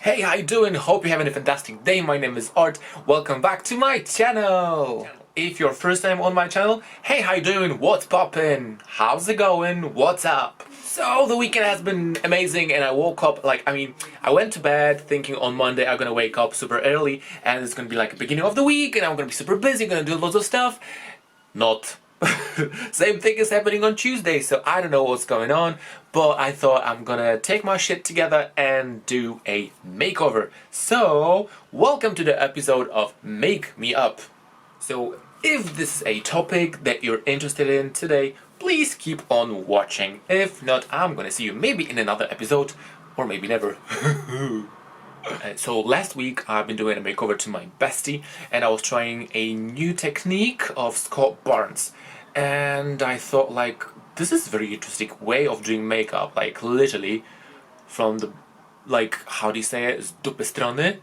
Hey, how you doing? Hope you're having a fantastic day. My name is Art. Welcome back to my channel. If you're first time on my channel, hey, how you doing? What's poppin'? How's it going? What's up? So the weekend has been amazing and I woke up I went to bed thinking on Monday I'm gonna wake up super early and it's gonna be like the beginning of the week and I'm gonna be super busy, gonna do lots of stuff. Not. Same thing is happening on Tuesday, so I don't know what's going on, but I thought I'm gonna take my shit together and do a makeover. So, welcome to the episode of Make Me Up. So, if this is a topic that you're interested in today, please keep on watching. If not, I'm gonna see you maybe in another episode, or maybe never. So last week I've been doing a makeover to my bestie and I was trying a new technique of Scott Barnes and I thought this is a very interesting way of doing makeup, literally from the how do you say it? It's dupy strony.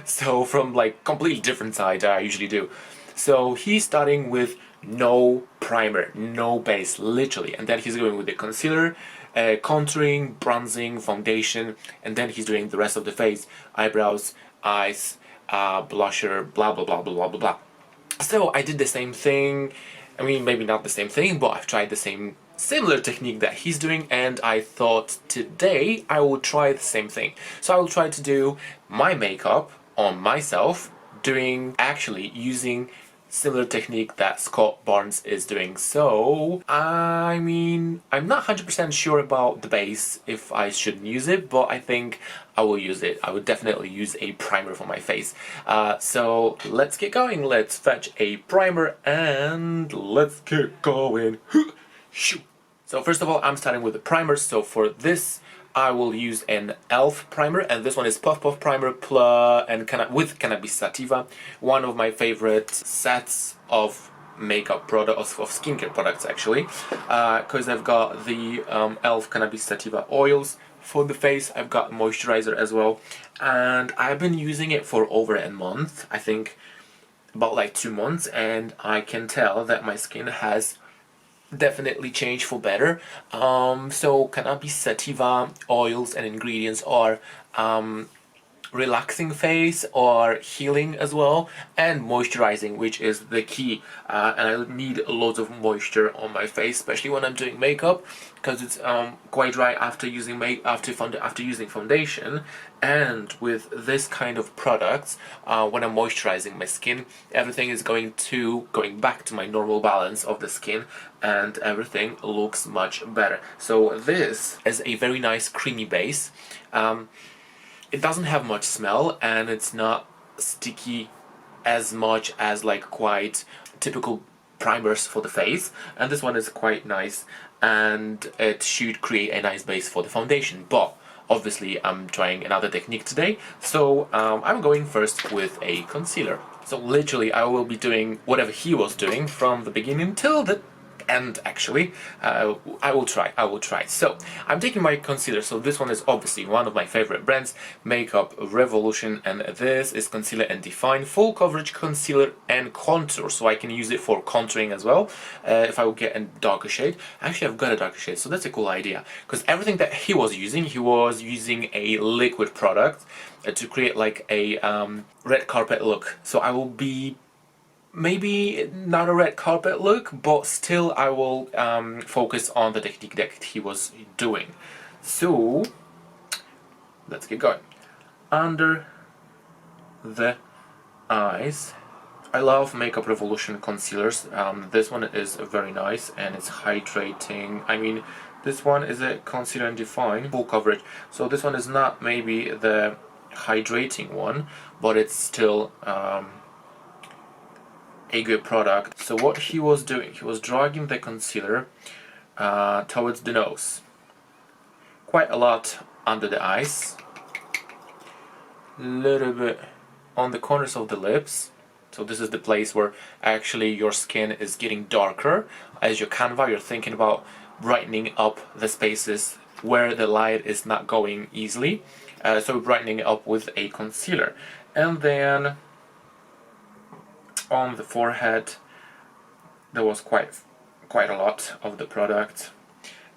So from completely different side I usually do. So he's starting with no primer, no base, literally, and then he's going with the concealer, contouring, bronzing, foundation, and then he's doing the rest of the face, eyebrows, eyes, blusher, blah blah blah blah blah blah blah. So I did the same thing. I mean, maybe not the same thing, but I've tried the similar technique that he's doing, and I thought today I will try the same thing. So I will try to do my makeup on myself, using similar technique that Scott Barnes is doing. So, I'm not 100% sure about the base, if I should use it, but I think I will use it. I would definitely use a primer for my face. So, let's get going. Let's fetch a primer and let's get going. So first of all, I'm starting with the primer. So for this, I will use an e.l.f. primer, and this one is Puff Puff primer with Cannabis Sativa, one of my favorite sets of makeup products, of skincare products actually, because I've got the e.l.f. Cannabis Sativa oils for the face. I've got moisturizer as well, and I've been using it for over a month, I think about 2 months, and I can tell that my skin has definitely changed for better. So Cannabis Sativa oils and ingredients are relaxing face or healing as well, and moisturizing, which is the key, and I need loads of moisture on my face, especially when I'm doing makeup, because it's quite dry after using foundation. And with this kind of products, when I'm moisturizing my skin, everything is going back to my normal balance of the skin, and everything looks much better. So this is a very nice creamy base. It doesn't have much smell and it's not sticky as much as quite typical primers for the face, and this one is quite nice and it should create a nice base for the foundation. But obviously I'm trying another technique today, so I'm going first with a concealer. So literally I will be doing whatever he was doing from the beginning till the end actually. I will try. So I'm taking my concealer. So this one is obviously one of my favorite brands, Makeup Revolution, and this is Concealer and Define Full Coverage Concealer and Contour. So I can use it for contouring as well, if I will get a darker shade. Actually, I've got a darker shade, so that's a cool idea, because everything that he was using a liquid product to create a red carpet look. So I will be maybe not a red carpet look, but still I will focus on the technique that he was doing. So let's get going. Under the eyes, I love Makeup Revolution concealers. This one is very nice and it's hydrating. This one is a Concealer and Define Full Coverage, so this one is not maybe the hydrating one, but it's still a good product. So what he was doing, he was dragging the concealer towards the nose, quite a lot under the eyes, little bit on the corners of the lips. So this is the place where actually your skin is getting darker. As your canva, you're thinking about brightening up the spaces where the light is not going easily, so brightening it up with a concealer. And then on the forehead there was quite a lot of the product,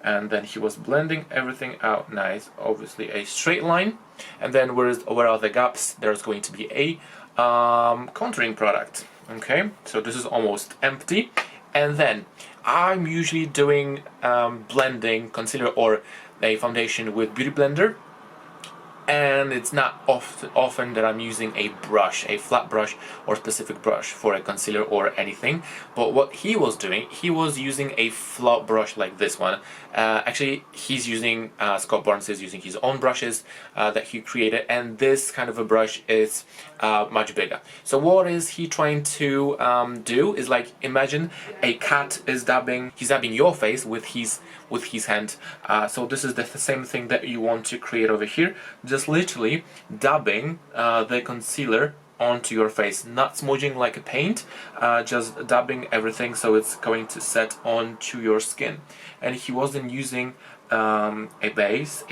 and then he was blending everything out nice. Obviously a straight line, and then where are the gaps, there's going to be a contouring product. Okay, so this is almost empty, and then I'm usually doing blending concealer or a foundation with Beauty Blender, and it's not often that I'm using a brush, a flat brush or specific brush for a concealer or anything. But what he was doing, he was using a flat brush like this one. Actually, he's using, Scott Barnes is using his own brushes that he created, and this kind of a brush is much bigger. So what is he trying to do is, like, imagine a cat is dabbing, he's dabbing your face with his hand. So this is the same thing that you want to create over here. Just literally dabbing the concealer onto your face, not smudging like a paint, just dabbing everything so it's going to set onto your skin. And he wasn't using a base.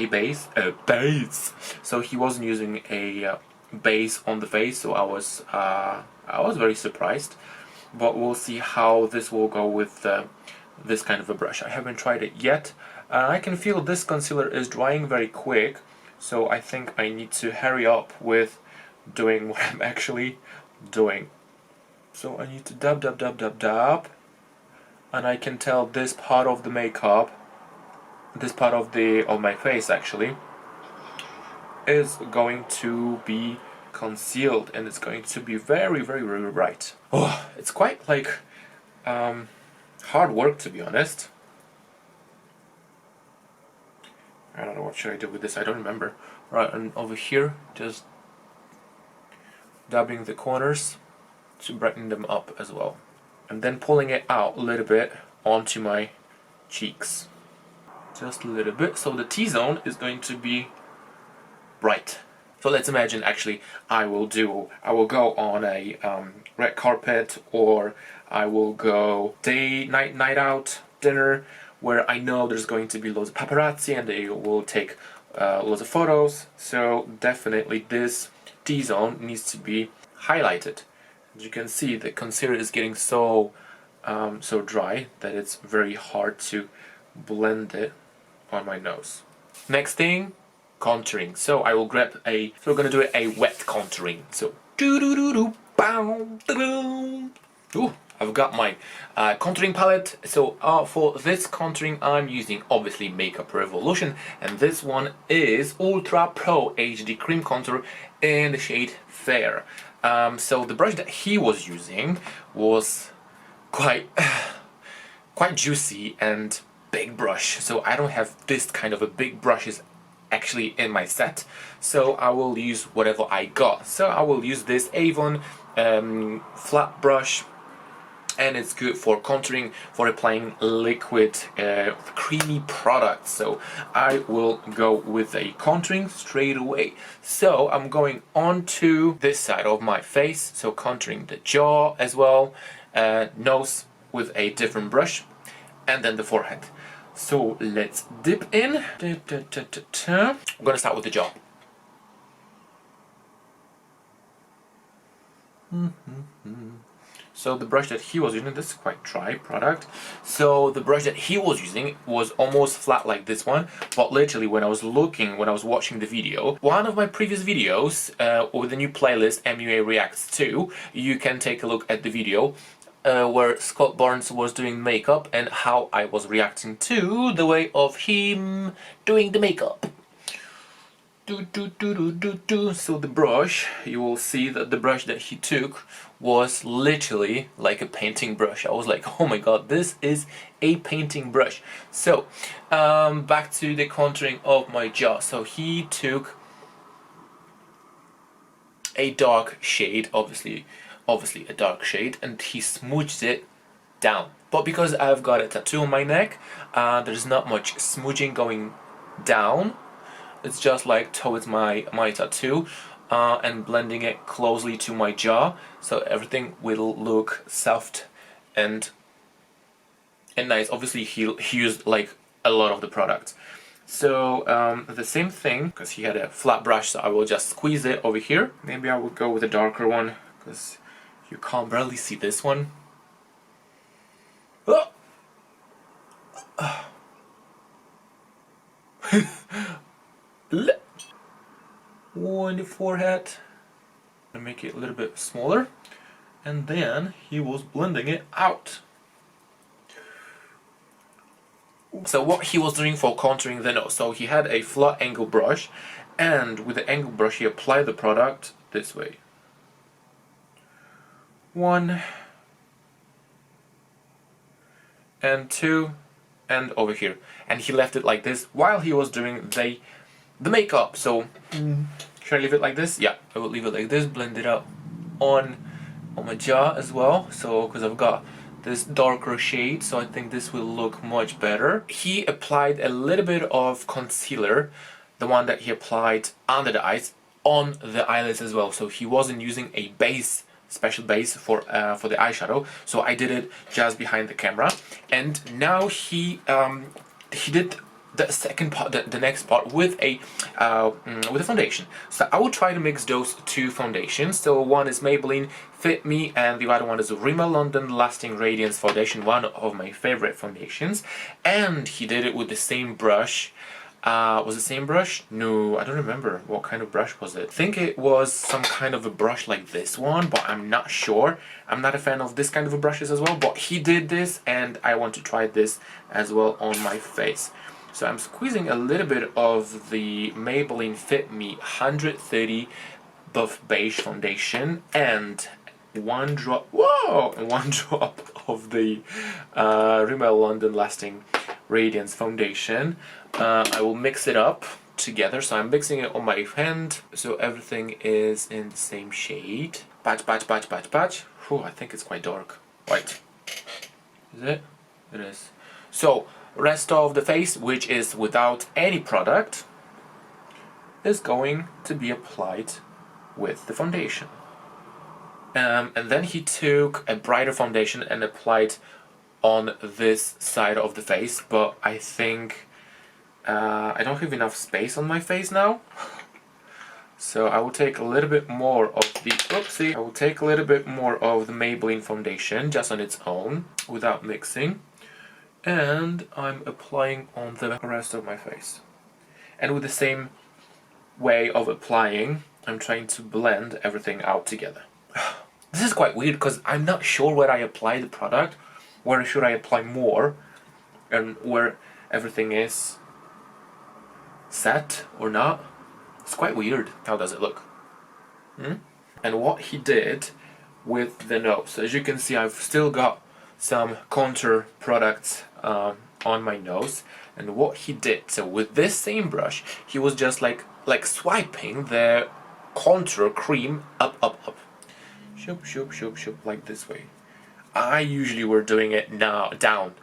So he wasn't using a base on the face. So I was very surprised. But we'll see how this will go with this kind of a brush. I haven't tried it yet. I can feel this concealer is drying very quick, so I think I need to hurry up with doing what I'm actually doing. So I need to dab, and I can tell this part of the makeup, this part of my face actually, is going to be concealed, and it's going to be very, very, very bright. Oh, it's quite like hard work, to be honest. I don't know, what should I do with this? I don't remember. Right, and over here, just dabbing the corners to brighten them up as well. And then pulling it out a little bit onto my cheeks. Just a little bit, so the T-zone is going to be bright. So let's imagine, actually, I will go on a red carpet, or I will go night out dinner, where I know there's going to be loads of paparazzi and they will take loads of photos. So definitely this T-zone needs to be highlighted. As you can see, the concealer is getting so dry that it's very hard to blend it on my nose. Next thing, contouring. So I will grab so we're gonna do a wet contouring. So ooh, I've got my contouring palette. So for this contouring, I'm using obviously Makeup Revolution, and this one is Ultra Pro HD Cream Contour in the shade Fair. So the brush that he was using was quite juicy and big brush. So I don't have this kind of a big brushes actually in my set, so I will use whatever I got. So I will use this Avon flat brush, and it's good for contouring, for applying liquid creamy products. So I will go with a contouring straight away. So I'm going on to this side of my face, so contouring the jaw as well, nose with a different brush, and then the forehead. So let's dip in. I'm gonna start with the jaw. So the brush that he was using, this is quite dry product. So the brush that he was using was almost flat like this one, but literally when I was watching the video, one of my previous videos with the new playlist MUA Reacts 2, you can take a look at the video where Scott Barnes was doing makeup and how I was reacting to the way of him doing the makeup. So the brush, you will see that the brush that he took was literally like a painting brush. I was like, oh my god, this is a painting brush. So back to the contouring of my jaw. So he took a dark shade, obviously a dark shade, and he smooched it down. But because I've got a tattoo on my neck, there's not much smooching going down. It's just like towards my tattoo, and blending it closely to my jaw, so everything will look soft and nice. Obviously he used like a lot of the product. So the same thing, because he had a flat brush, so I will just squeeze it over here. Maybe I will go with a darker one, because you can't barely see this one. in the forehead and make it a little bit smaller, and then he was blending it out. So what he was doing for contouring the nose, so he had a flat angle brush, and with the angle brush he applied the product this way. 1 and 2 and over here, and he left it like this while he was doing the makeup. So should I leave it like this? Yeah, I will leave it like this, blend it out on my jaw as well, so because I've got this darker shade, so I think this will look much better. He applied a little bit of concealer, the one that he applied under the eyes, on the eyelids as well, so he wasn't using a base, special base for the eyeshadow, so I did it just behind the camera. And now he did the second part, the next part, with a foundation. So I will try to mix those two foundations. So one is Maybelline Fit Me, and the other one is Rimmel London Lasting Radiance Foundation, one of my favorite foundations. And he did it with the same brush. Was it the same brush? No, I don't remember what kind of brush was it. I think it was some kind of a brush like this one, but I'm not sure. I'm not a fan of this kind of brushes as well, but he did this, and I want to try this as well on my face. So I'm squeezing a little bit of the Maybelline Fit Me 130 Buff Beige Foundation and one drop of the Rimmel London Lasting Radiance Foundation. I will mix it up together, so I'm mixing it on my hand so everything is in the same shade. Patch, patch, patch, patch, patch. Whew, I think it's quite dark. White. Is it? It is. So rest of the face, which is without any product, is going to be applied with the foundation. And then he took a brighter foundation and applied on this side of the face, but I think I don't have enough space on my face now. So I will take a little bit more of the, I will take a little bit more of the Maybelline foundation just on its own without mixing. And I'm applying on the rest of my face. And with the same way of applying, I'm trying to blend everything out together. This is quite weird because I'm not sure where I apply the product, where should I apply more, and where everything is set or not. It's quite weird. How does it look? And what he did with the nose. So as you can see, I've still got some contour products on my nose, and what he did, so with this same brush, he was just like swiping the contour cream up, shoop, shoop, shoop, shoop, like this way. I usually were doing it now down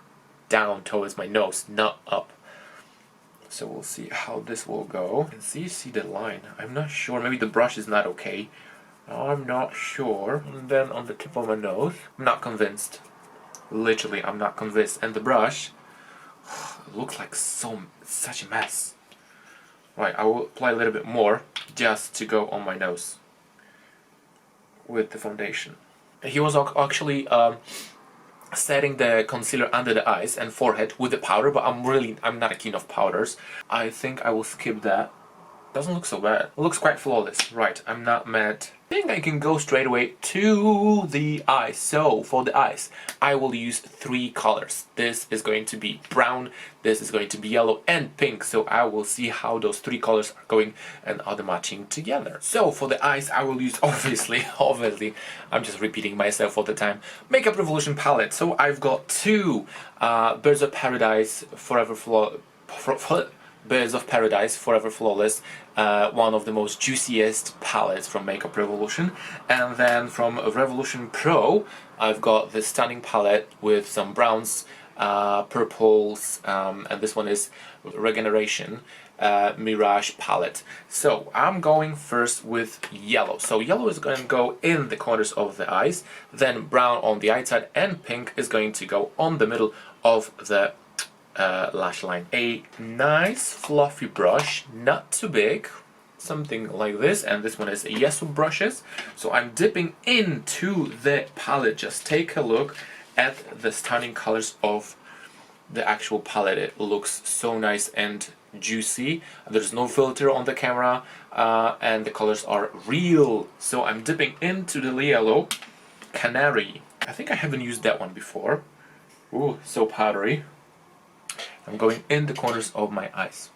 towards my nose, not up. So we'll see how this will go. And see the line. I'm not sure. Maybe the brush is not okay. I'm not sure. And then on the tip of my nose, I'm not convinced. Literally, I'm not convinced. And the brush, it looks like such a mess. Right, I will apply a little bit more just to go on my nose with the foundation. He was actually setting the concealer under the eyes and forehead with the powder, but I'm not keen of powders. I think I will skip that. Doesn't look so bad. It looks quite flawless. Right, I'm not mad. I think I can go straight away to the eyes. So for the eyes, I will use 3 colors. This is going to be brown, this is going to be yellow and pink. So I will see how those 3 colors are going and are they matching together. So for the eyes, I will use obviously, I'm just repeating myself all the time, Makeup Revolution palette. So I've got 2 Birds of Paradise Birds of Paradise Forever Flawless, one of the most juiciest palettes from Makeup Revolution. And then from Revolution Pro, I've got this stunning palette with some browns, purples, and this one is Regeneration Mirage palette. So I'm going first with yellow. So yellow is going to go in the corners of the eyes, then brown on the outside, and pink is going to go on the middle of the lash line. A nice fluffy brush, not too big, something like this, and this one is Yeso brushes. So I'm dipping into the palette. Just take a look at the stunning colors of the actual palette. It looks so nice and juicy. There's no filter on the camera, and the colors are real. So I'm dipping into the yellow canary. I think I haven't used that one before. Ooh, so powdery. I'm going in the corners of my eyes.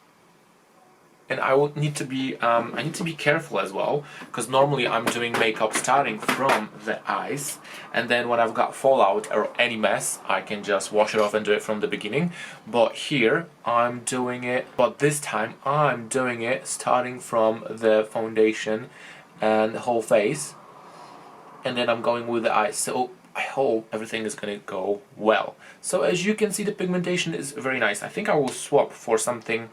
And I will need to be I need to be careful as well, because normally I'm doing makeup starting from the eyes, and then when I've got fallout or any mess, I can just wash it off and do it from the beginning. But here I'm doing it, but this time I'm doing it starting from the foundation and the whole face, and then I'm going with the eyes. So I hope everything is gonna go well. So as you can see, the pigmentation is very nice. I think I will swap for something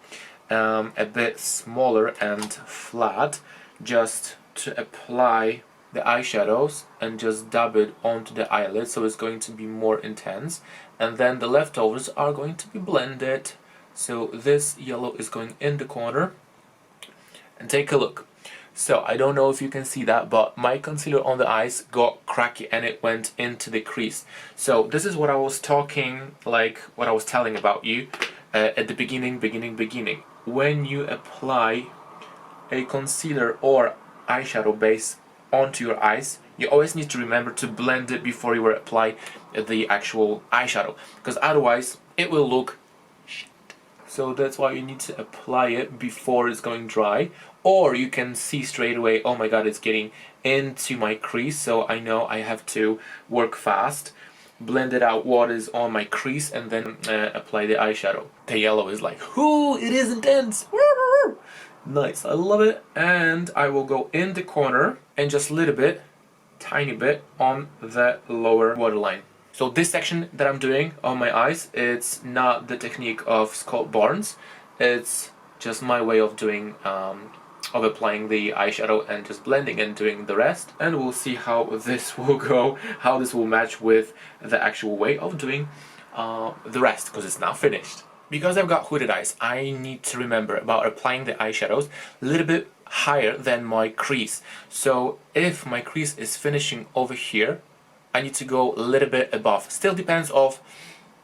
a bit smaller and flat, just to apply the eyeshadows and just dab it onto the eyelid, so it's going to be more intense, and then the leftovers are going to be blended. So this yellow is going in the corner, and take a look. So I don't know if you can see that, but my concealer on the eyes got cracky and it went into the crease. So this is what I was talking, like what I was telling about you at the beginning. When you apply a concealer or eyeshadow base onto your eyes, you always need to remember to blend it before you apply the actual eyeshadow, because otherwise it will look shit. So that's why you need to apply it before it's going dry, or you can see straight away, oh my god, it's getting into my crease, so I know I have to work fast, blend it out what is on my crease, and then apply the eyeshadow. The yellow is like, ooh, it is intense. Nice, I love it. And I will go in the corner and just a little bit, tiny bit on the lower waterline. So this section that I'm doing on my eyes, it's not the technique of Scott Barnes, it's just my way of doing of applying the eyeshadow and just blending and doing the rest, and we'll see how this will go, how this will match with the actual way of doing the rest, because it's now finished. Because I've got hooded eyes, I need to remember about applying the eyeshadows a little bit higher than my crease. So if my crease is finishing over here, I need to go a little bit above. Still depends of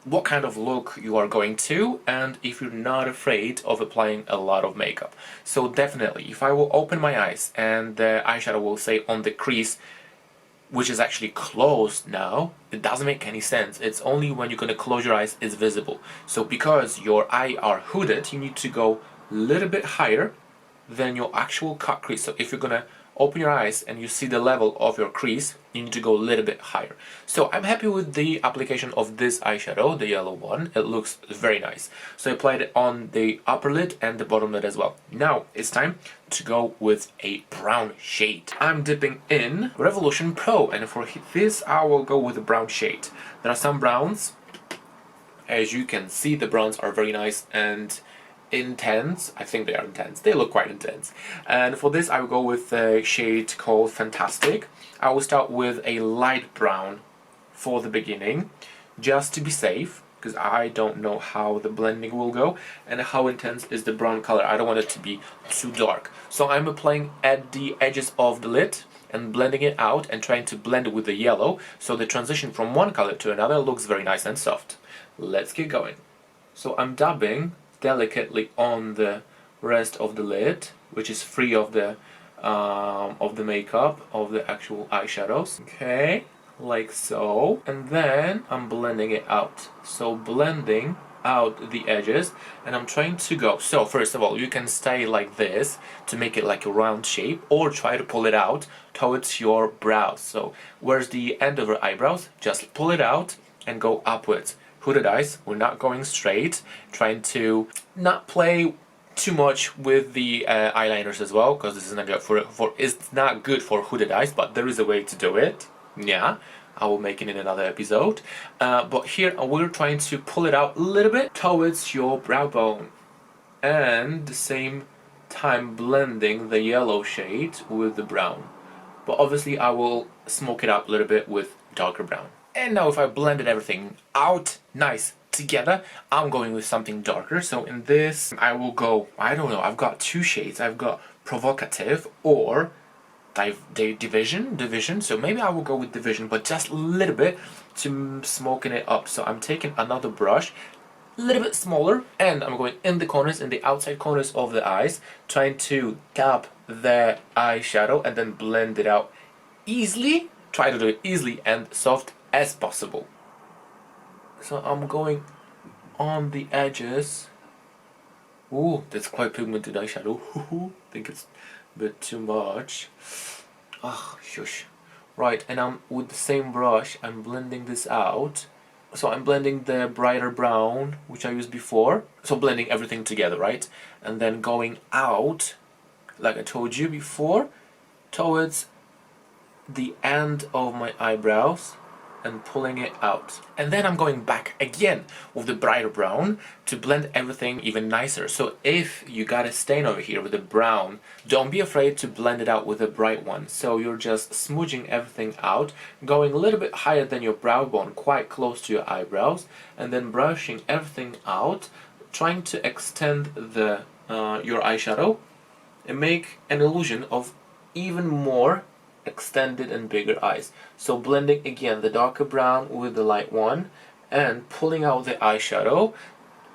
what kind of look you are going to, and if you're not afraid of applying a lot of makeup. So definitely, if I will open my eyes and the eyeshadow will say on the crease, which is actually closed now, it doesn't make any sense. It's only when you're going to close your eyes it's visible. So because your eye are hooded, you need to go a little bit higher than your actual cut crease. So if you're going to open your eyes and you see the level of your crease, you need to go a little bit higher. So I'm happy with the application of this eyeshadow, the yellow one. It looks very nice. So I applied it on the upper lid and the bottom lid as well. Now it's time to go with a brown shade. I'm dipping in Revolution Pro, and for this I will go with a brown shade. There are some browns. As you can see, the browns are very nice and intense. I think they are intense. They look quite intense. And for this I will go with a shade called Fantastic. I will start with a light brown for the beginning, just to be safe, because I don't know how the blending will go and how intense is the brown color. I don't want it to be too dark. So I'm applying at the edges of the lid and blending it out and trying to blend it with the yellow, so the transition from one color to another looks very nice and soft. Let's get going. So I'm dabbing delicately on the rest of the lid, which is free of the makeup, of the actual eyeshadows. Okay, like so. And then I'm blending it out. So blending out the edges, and I'm trying to go. So first of all, you can stay like this to make it like a round shape, or try to pull it out towards your brows. So where's the end of your eyebrows? Just pull it out and go upwards. Hooded eyes, we're not going straight, trying to not play too much with the eyeliners as well, because this is not good it's not good for hooded eyes, but there is a way to do it. Yeah, I will make it in another episode. But here we're trying to pull it out a little bit towards your brow bone, and the same time blending the yellow shade with the brown. But obviously I will smoke it up a little bit with darker brown. And now if I blended everything out nice together, I'm going with something darker. So in this I will go, I don't know, I've got two shades. I've got Provocative or Division. So maybe I will go with Division, but just a little bit to smoking it up. So I'm taking another brush, a little bit smaller, and I'm going in the corners, in the outside corners of the eyes, trying to tap the eyeshadow and then blend it out easily. Try to do it easily and soft as possible. So I'm going on the edges. Ooh, that's quite pigmented eyeshadow. Think it's a bit too much. Ah, shush. Right, and I'm with the same brush, I'm blending this out. So I'm blending the brighter brown, which I used before. So blending everything together, right? And then going out, like I told you before, towards the end of my eyebrows and pulling it out. And then I'm going back again with the brighter brown to blend everything even nicer. So if you got a stain over here with the brown, don't be afraid to blend it out with a bright one. So you're just smudging everything out, going a little bit higher than your brow bone, quite close to your eyebrows, and then brushing everything out, trying to extend the your eyeshadow and make an illusion of even more extended and bigger eyes. So blending again the darker brown with the light one and pulling out the eyeshadow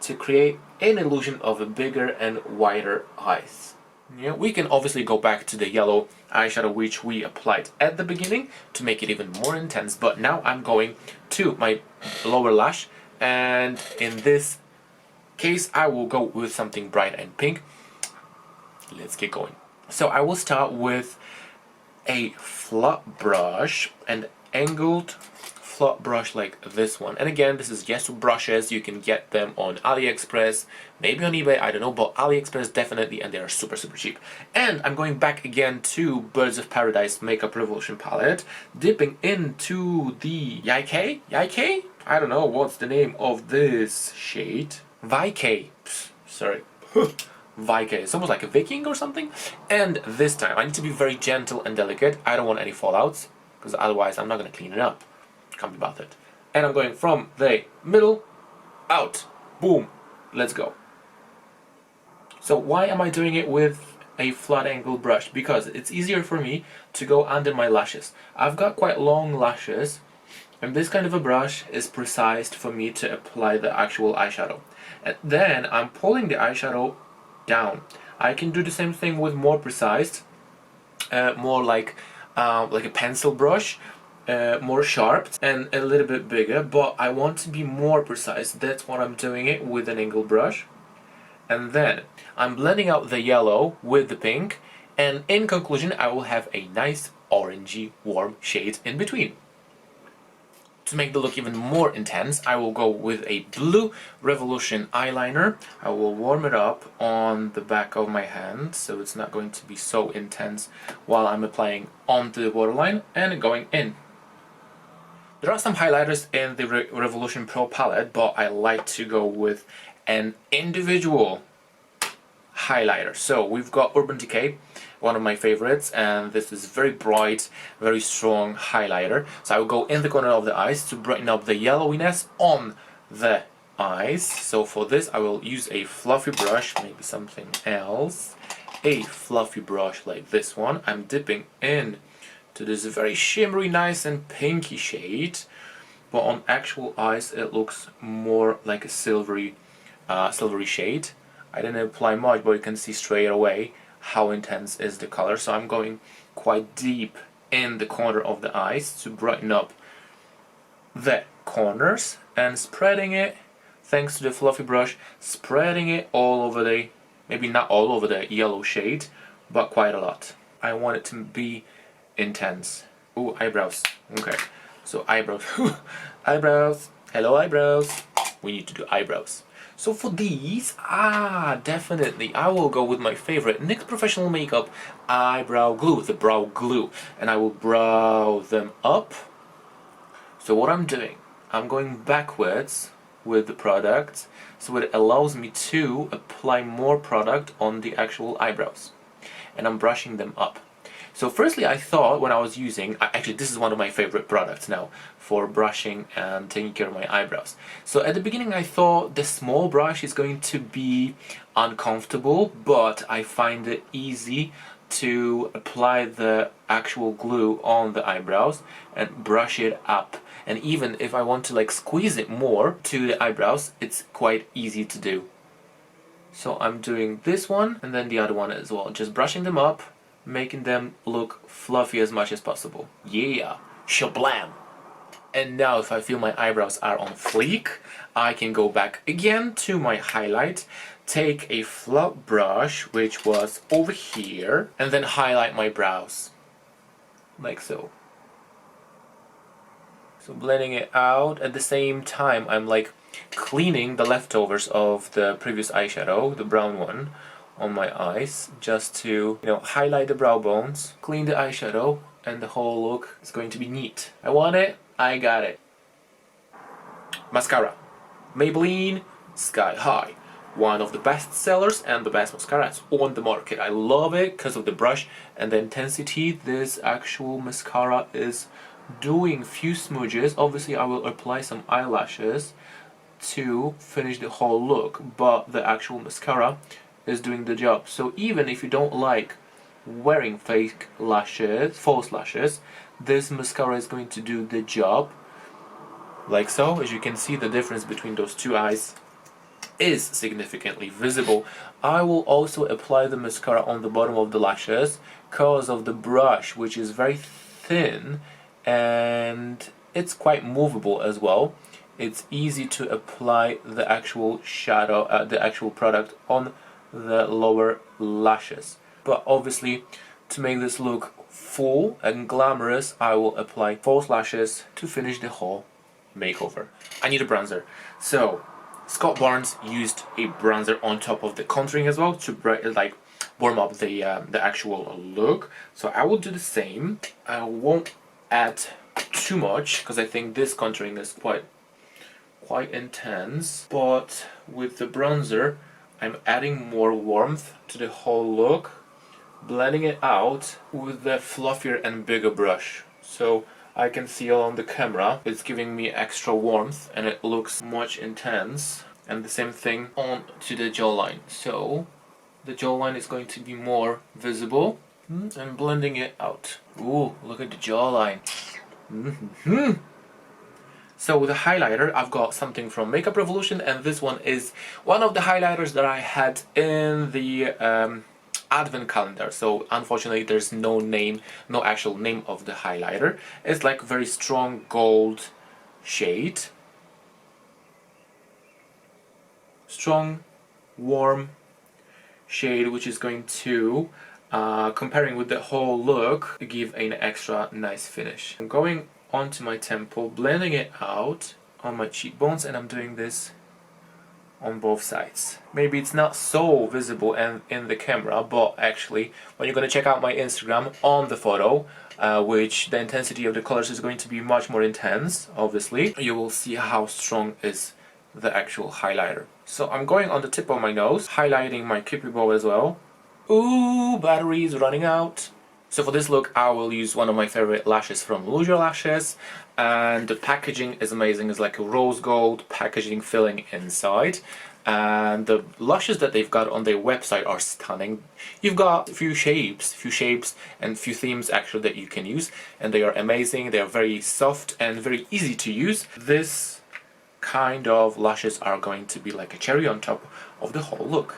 to create an illusion of a bigger and wider eyes. Yeah, we can obviously go back to the yellow eyeshadow which we applied at the beginning to make it even more intense, but now I'm going to my lower lash, and in this case I will go with something bright and pink. Let's get going. So I will start with a flat brush, an angled flat brush like this one. And again, this is Gesso brushes. You can get them on AliExpress, maybe on eBay, I don't know, but AliExpress definitely, and they are super cheap. And I'm going back again to Birds of Paradise Makeup Revolution palette, dipping into the Yike? I don't know what's the name of this shade. Vike. Sorry. Vike. It's almost like a Viking or something. And this time I need to be very gentle and delicate. I don't want any fallouts, because otherwise I'm not going to clean it up. Can't be bothered. And I'm going from the middle out. Boom. Let's go. So why am I doing it with a flat angle brush? Because it's easier for me to go under my lashes. I've got quite long lashes, and this kind of a brush is precise for me to apply the actual eyeshadow. And then I'm pulling the eyeshadow down. I can do the same thing with more precise, more like a pencil brush, more sharp and a little bit bigger, but I want to be more precise. That's what I'm doing it with an angle brush. And then I'm blending out the yellow with the pink, and in conclusion I will have a nice orangey warm shade in between. To make the look even more intense, I will go with a blue Revolution eyeliner. I will warm it up on the back of my hand, so it's not going to be so intense while I'm applying onto the waterline and going in. There are some highlighters in the Revolution Pro palette, but I like to go with an individual highlighter. So we've got Urban Decay, one of my favorites, and this is very bright, very strong highlighter. So I will go in the corner of the eyes to brighten up the yellowiness on the eyes. So for this I will use a fluffy brush, maybe something else. A fluffy brush like this one. I'm dipping in to this very shimmery, nice and pinky shade, but on actual eyes it looks more like a silvery shade. I didn't apply much, but you can see straight away how intense is the color. So I'm going quite deep in the corner of the eyes to brighten up the corners and spreading it, thanks to the fluffy brush, spreading it all over the, maybe not all over the yellow shade, but quite a lot. I want it to be intense. Ooh, eyebrows. Okay, so eyebrows. Eyebrows. Hello, eyebrows. We need to do eyebrows. So for these, definitely I will go with my favorite NYX Professional Makeup eyebrow glue, the brow glue, and I will brow them up. So what I'm doing, I'm going backwards with the product, so it allows me to apply more product on the actual eyebrows, and I'm brushing them up. So firstly I thought when I was using, actually this is one of my favorite products now for brushing and taking care of my eyebrows. So at the beginning I thought the small brush is going to be uncomfortable, but I find it easy to apply the actual glue on the eyebrows and brush it up. And even if I want to like squeeze it more to the eyebrows, it's quite easy to do. So I'm doing this one and then the other one as well, just brushing them up, making them look fluffy as much as possible. Yeah, shablam! And now if I feel my eyebrows are on fleek, I can go back again to my highlight, take a flat brush, which was over here, and then highlight my brows. Like so. So blending it out, at the same time I'm like cleaning the leftovers of the previous eyeshadow, the brown one, on my eyes, just to, you know, highlight the brow bones, clean the eyeshadow, and the whole look is going to be neat. I want it, I got it. Mascara. Maybelline Sky High. One of the best sellers and the best mascaras on the market. I love it because of the brush and the intensity this actual mascara is doing. Few smudges. Obviously I will apply some eyelashes to finish the whole look, but the actual mascara is doing the job. So even if you don't like wearing fake lashes, false lashes, this mascara is going to do the job. Like so, as you can see, the difference between those two eyes is significantly visible. I will also apply the mascara on the bottom of the lashes because of the brush, which is very thin and it's quite movable as well. It's easy to apply the actual shadow, the actual product on the lower lashes. But obviously, to make this look full and glamorous, I will apply false lashes to finish the whole makeover. I need a bronzer. So, Scott Barnes used a bronzer on top of the contouring as well to like warm up the actual look. So I will do the same. I won't add too much because I think this contouring is quite intense. But with the bronzer, I'm adding more warmth to the whole look, blending it out with the fluffier and bigger brush. So I can see on the camera it's giving me extra warmth and it looks much intense. And the same thing on to the jawline. So the jawline is going to be more visible and blending it out. Ooh, look at the jawline. So with the highlighter, I've got something from Makeup Revolution, and this one is one of the highlighters that I had in the advent calendar. So unfortunately there's no name, no actual name of the highlighter. It's like very strong gold shade. Strong, warm shade, which is going to, comparing with the whole look, give an extra nice finish. I'm going onto my temple, blending it out on my cheekbones, and I'm doing this on both sides. Maybe it's not so visible and in the camera, but actually when you're going to check out my Instagram on the photo, which the intensity of the colors is going to be much more intense, obviously, you will see how strong is the actual highlighter. So I'm going on the tip of my nose, highlighting my cupid bow as well. Ooh, battery is running out. So for this look, I will use one of my favorite lashes from Lose Your Lashes, and the packaging is amazing. It's like a rose gold packaging filling inside, and the lashes that they've got on their website are stunning. You've got a few shapes and few themes actually that you can use, and they are amazing. They are very soft and very easy to use. This kind of lashes are going to be like a cherry on top of the whole look.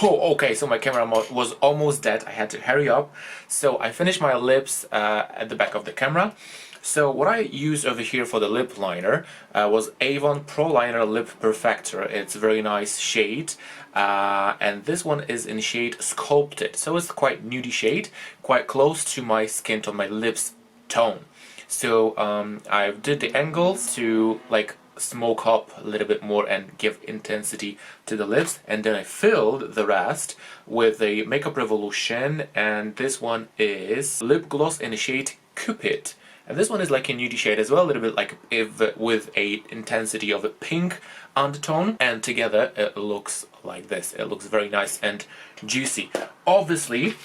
Oh, okay, so my camera was almost dead. I had to hurry up. So I finished my lips at the back of the camera. So what I used over here for the lip liner was Avon Pro Liner Lip Perfector. It's a very nice shade. And this one is in shade Sculpted. So it's quite nudie shade, quite close to my skin tone, my lips tone. So I did the angles to like smoke up a little bit more and give intensity to the lips, and then I filled the rest with the Makeup Revolution, and this one is lip gloss in the shade Cupid, and this one is like a nudie shade as well, a little bit like with a intensity of a pink undertone, and together it looks like this. It looks very nice and juicy. Obviously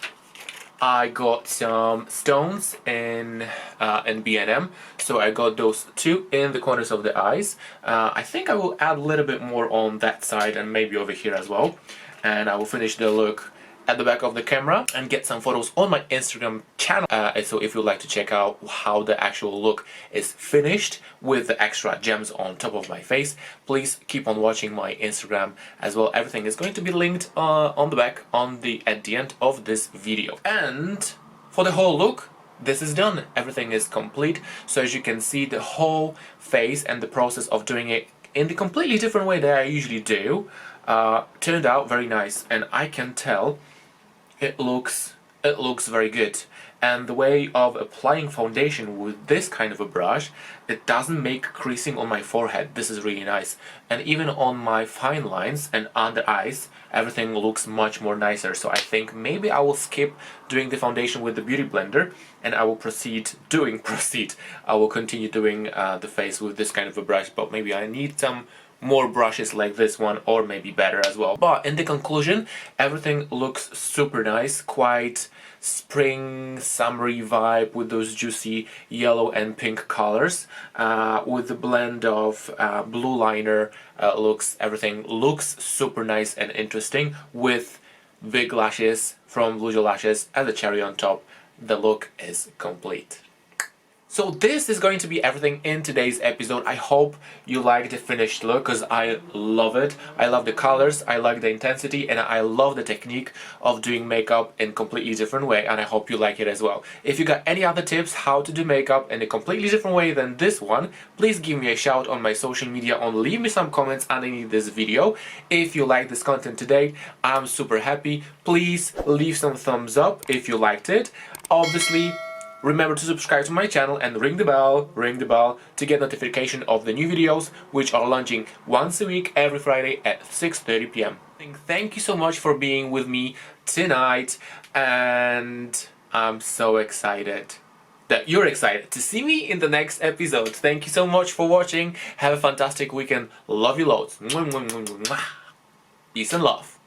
I got some stones in B&M, so I got those two in the corners of the eyes. I think I will add a little bit more on that side and maybe over here as well, and I will finish the look at the back of the camera and get some photos on my Instagram channel. So if you'd like to check out how the actual look is finished with the extra gems on top of my face, please keep on watching my Instagram as well. Everything is going to be linked on the back at the end of this video. And for the whole look, this is done. Everything is complete. So as you can see, the whole face and the process of doing it in the completely different way that I usually do turned out very nice, and I can tell it looks very good. And the way of applying foundation with this kind of a brush, it doesn't make creasing on my forehead. This is really nice. And even on my fine lines and under eyes, everything looks much more nicer. So I think maybe I will skip doing the foundation with the Beauty Blender and I will I will continue doing the face with this kind of a brush, but maybe I need some more brushes like this one, or maybe better as well. But in the conclusion, everything looks super nice, quite spring summery vibe with those juicy yellow and pink colors, with the blend of blue liner looks. Everything looks super nice and interesting with big lashes from Bluejo Lashes as a cherry on top. The look is complete. So this is going to be everything in today's episode. I hope you like the finished look, because I love it. I love the colors, I like the intensity, and I love the technique of doing makeup in a completely different way, and I hope you like it as well. If you got any other tips how to do makeup in a completely different way than this one, please give me a shout on my social media or leave me some comments underneath this video. If you like this content today, I'm super happy. Please leave some thumbs up if you liked it. Obviously, remember to subscribe to my channel and ring the bell to get notification of the new videos, which are launching once a week every Friday at 6:30 p.m. Thank you so much for being with me tonight, and I'm so excited that you're excited to see me in the next episode. Thank you so much for watching. Have a fantastic weekend. Love you loads. Peace and love.